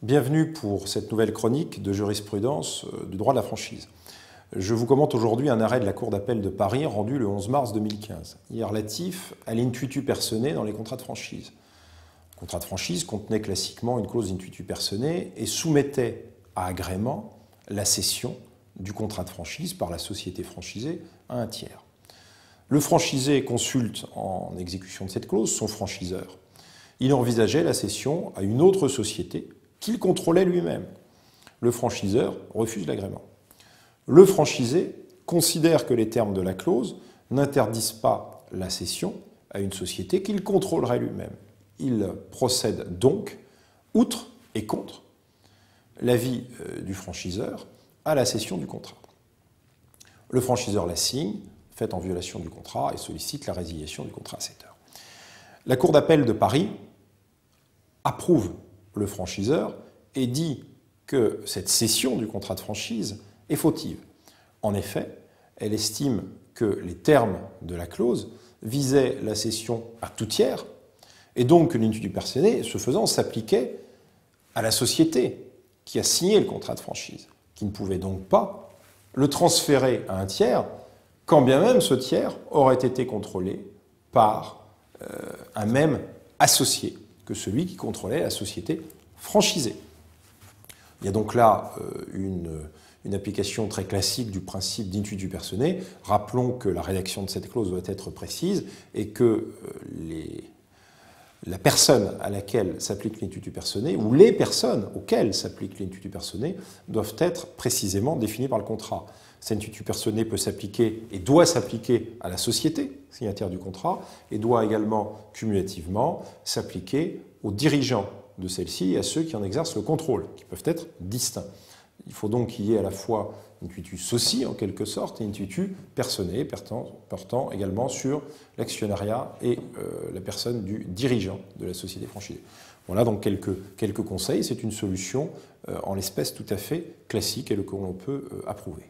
Bienvenue pour cette nouvelle chronique de jurisprudence du droit de la franchise. Je vous commente aujourd'hui un arrêt de la Cour d'appel de Paris rendu le 11 mars 2015. Il est relatif à l'intuitu personae dans les contrats de franchise. Le contrat de franchise contenait classiquement une clause d'intuitu personae et soumettait à agrément la cession du contrat de franchise par la société franchisée à un tiers. Le franchisé consulte en exécution de cette clause son franchiseur. Il envisageait la cession à une autre société qu'il contrôlait lui-même. Le franchiseur refuse l'agrément. Le franchisé considère que les termes de la clause n'interdisent pas la cession à une société qu'il contrôlerait lui-même. Il procède donc, outre et contre l'avis du franchiseur, à la cession du contrat. Le franchiseur la signe, fait en violation du contrat et sollicite la résiliation du contrat à 7 heures. La Cour d'appel de Paris approuve le franchiseur et dit que cette cession du contrat de franchise est fautive. En effet, elle estime que les termes de la clause visaient la cession à tout tiers et donc que l'intuitu personae, ce faisant, s'appliquait à la société qui a signé le contrat de franchise, qui ne pouvait donc pas le transférer à un tiers, quand bien même ce tiers aurait été contrôlé par un même associé que celui qui contrôlait la société franchisée. Il y a donc là une application très classique du principe d'intuitu personae. Rappelons que la rédaction de cette clause doit être précise et que la personne à laquelle s'applique l'intuitu personae ou les personnes auxquelles s'applique l'intuitu personae doivent être précisément définies par le contrat. Cet intuitu personae peut s'appliquer et doit s'appliquer à la société signataire du contrat et doit également cumulativement s'appliquer aux dirigeants de celle-ci et à ceux qui en exercent le contrôle, qui peuvent être distincts. Il faut donc qu'il y ait à la fois intuitu soci, en quelque sorte, et intuitu personae, portant également sur l'actionnariat et la personne du dirigeant de la société franchisée. Voilà donc quelques conseils. C'est une solution, en l'espèce, tout à fait classique et que l'on peut approuver.